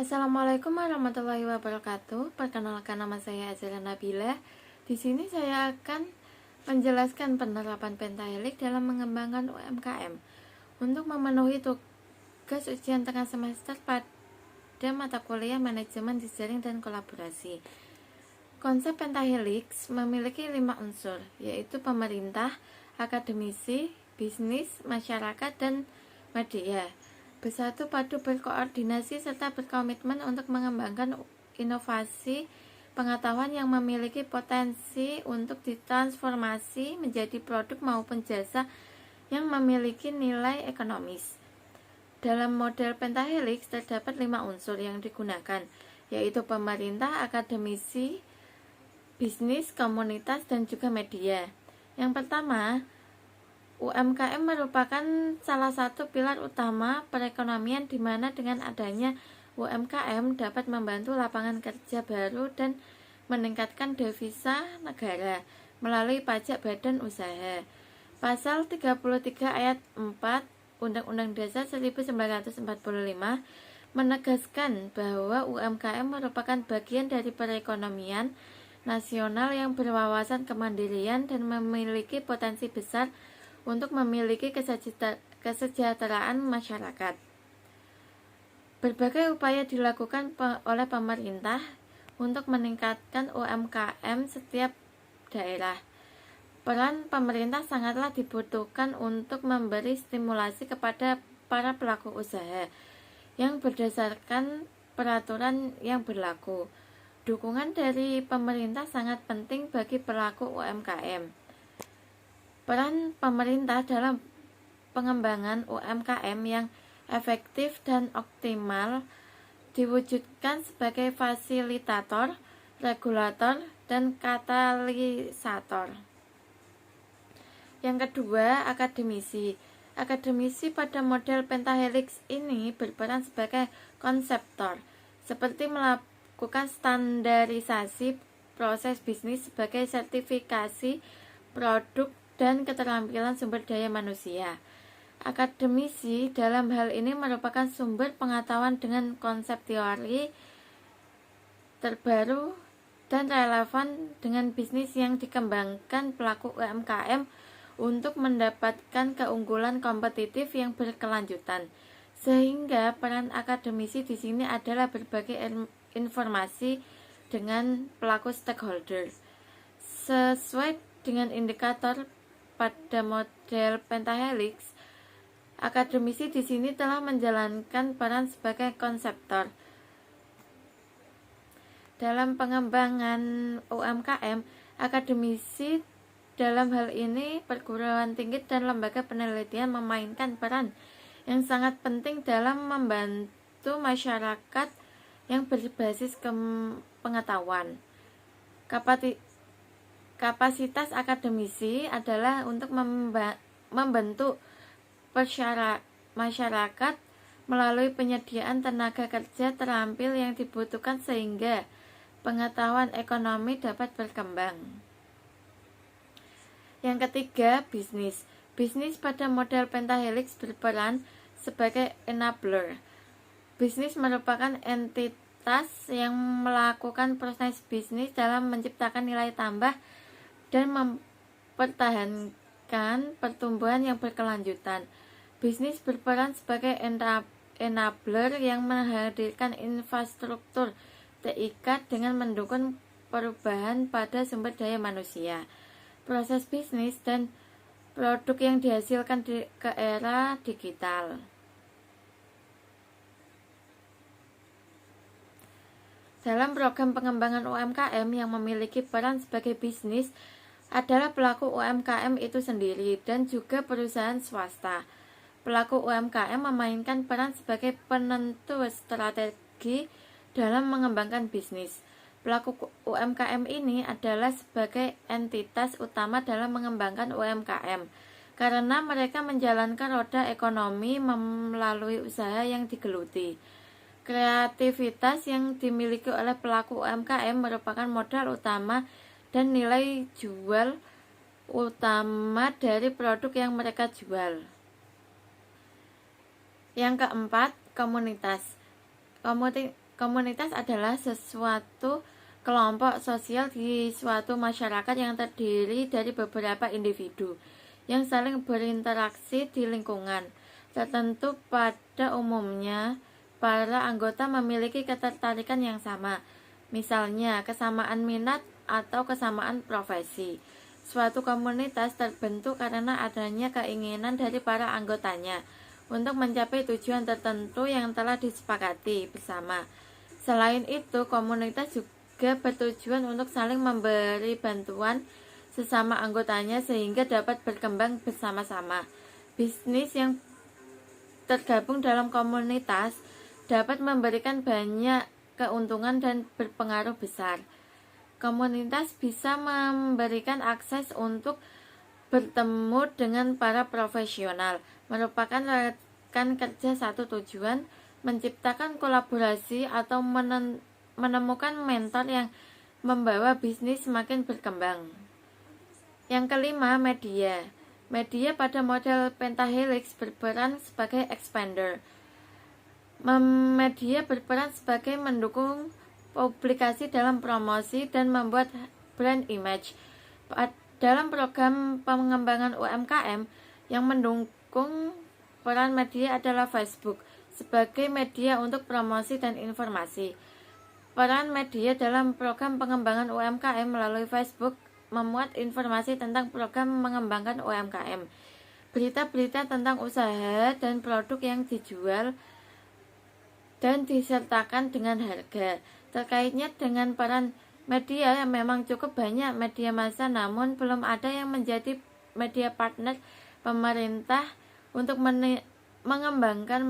Assalamualaikum warahmatullahi wabarakatuh. Perkenalkan, nama saya Azra Nabila. Di sini saya akan menjelaskan penerapan pentahelix dalam mengembangkan UMKM untuk memenuhi tugas ujian tengah semester pada mata kuliah manajemen jejaring dan kolaborasi. Konsep pentahelix memiliki 5 unsur, yaitu pemerintah, akademisi, bisnis, masyarakat, dan media. Bersatu padu berkoordinasi serta berkomitmen untuk mengembangkan inovasi pengetahuan yang memiliki potensi untuk ditransformasi menjadi produk maupun jasa yang memiliki nilai ekonomis. Dalam model pentahelix terdapat 5 unsur yang digunakan, yaitu pemerintah, akademisi, bisnis, komunitas, dan juga media. Yang pertama, UMKM merupakan salah satu pilar utama perekonomian di mana dengan adanya UMKM dapat membantu lapangan kerja baru dan meningkatkan devisa negara melalui pajak badan usaha. Pasal 33 ayat 4 Undang-Undang Dasar 1945 menegaskan bahwa UMKM merupakan bagian dari perekonomian nasional yang berwawasan kemandirian dan memiliki potensi besar untuk memiliki kesejahteraan masyarakat. Berbagai upaya dilakukan oleh pemerintah untuk meningkatkan UMKM setiap daerah. Peran pemerintah sangatlah dibutuhkan untuk memberi stimulasi kepada para pelaku usaha yang berdasarkan peraturan yang berlaku. Dukungan dari pemerintah sangat penting bagi pelaku UMKM. Peran pemerintah dalam pengembangan UMKM yang efektif dan optimal diwujudkan sebagai fasilitator, regulator, dan katalisator. Yang kedua, akademisi. Akademisi pada model pentahelix ini berperan sebagai konseptor, seperti melakukan standarisasi proses bisnis sebagai sertifikasi produk dan keterampilan sumber daya manusia. Akademisi dalam hal ini merupakan sumber pengetahuan dengan konsep teori terbaru dan relevan dengan bisnis yang dikembangkan pelaku UMKM untuk mendapatkan keunggulan kompetitif yang berkelanjutan. Sehingga peran akademisi di sini adalah berbagi informasi dengan pelaku stakeholder. Sesuai dengan indikator pada model pentahelix, akademisi di sini telah menjalankan peran sebagai konseptor. Dalam pengembangan UMKM, akademisi dalam hal ini perguruan tinggi dan lembaga penelitian memainkan peran yang sangat penting dalam membantu masyarakat yang berbasis pengetahuan. Kapasitas akademisi adalah untuk membentuk masyarakat melalui penyediaan tenaga kerja terampil yang dibutuhkan sehingga pengetahuan ekonomi dapat berkembang. Yang ketiga, bisnis. Bisnis pada model pentahelix berperan sebagai enabler. Bisnis merupakan entitas yang melakukan proses bisnis dalam menciptakan nilai tambah dan mempertahankan pertumbuhan yang berkelanjutan. Bisnis berperan sebagai enabler yang menghadirkan infrastruktur TIK dengan mendukung perubahan pada sumber daya manusia, proses bisnis, dan produk yang dihasilkan ke era digital. Dalam program pengembangan UMKM yang memiliki peran sebagai bisnis adalah pelaku UMKM itu sendiri dan juga perusahaan swasta. Pelaku UMKM memainkan peran sebagai penentu strategi dalam mengembangkan bisnis. Pelaku UMKM ini adalah sebagai entitas utama dalam mengembangkan UMKM karena mereka menjalankan roda ekonomi melalui usaha yang digeluti. Kreativitas yang dimiliki oleh pelaku UMKM merupakan modal utama dan nilai jual utama dari produk yang mereka jual. Yang keempat, komunitas. Komunitas adalah sesuatu kelompok sosial di suatu masyarakat yang terdiri dari beberapa individu yang saling berinteraksi di lingkungan tertentu. Pada umumnya, para anggota memiliki ketertarikan yang sama, misalnya kesamaan minat atau kesamaan profesi. Suatu komunitas terbentuk karena adanya keinginan dari para anggotanya untuk mencapai tujuan tertentu yang telah disepakati bersama. Selain itu, komunitas juga bertujuan untuk saling memberi bantuan sesama anggotanya sehingga dapat berkembang bersama-sama. Bisnis yang tergabung dalam komunitas dapat memberikan banyak keuntungan dan berpengaruh besar. Komunitas bisa memberikan akses untuk bertemu dengan para profesional, merupakan rekan kerja satu tujuan, menciptakan kolaborasi atau menemukan mentor yang membawa bisnis semakin berkembang. Yang kelima, media. Media pada model pentahelix berperan sebagai expander. Media berperan sebagai mendukung publikasi dalam promosi dan membuat brand image. Dalam program pengembangan UMKM yang mendukung peran media adalah Facebook sebagai media untuk promosi dan informasi. Peran media dalam program pengembangan UMKM melalui Facebook memuat informasi tentang program mengembangkan UMKM, berita-berita tentang usaha dan produk yang dijual, dan disertakan dengan harga. Terkaitnya dengan peran media, memang cukup banyak media massa, namun belum ada yang menjadi media partner pemerintah untuk mengembangkan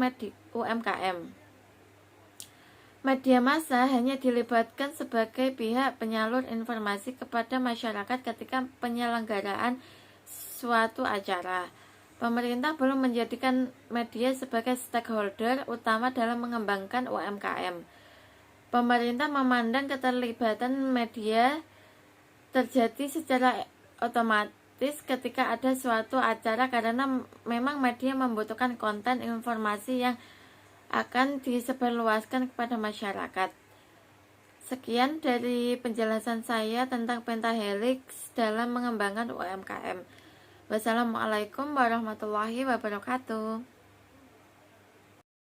UMKM. Media massa hanya dilibatkan sebagai pihak penyalur informasi kepada masyarakat ketika penyelenggaraan suatu acara. Pemerintah belum menjadikan media sebagai stakeholder utama dalam mengembangkan UMKM. Pemerintah memandang keterlibatan media terjadi secara otomatis ketika ada suatu acara karena memang media membutuhkan konten informasi yang akan disebarluaskan kepada masyarakat. Sekian dari penjelasan saya tentang pentahelix dalam mengembangkan UMKM. Wassalamualaikum warahmatullahi wabarakatuh.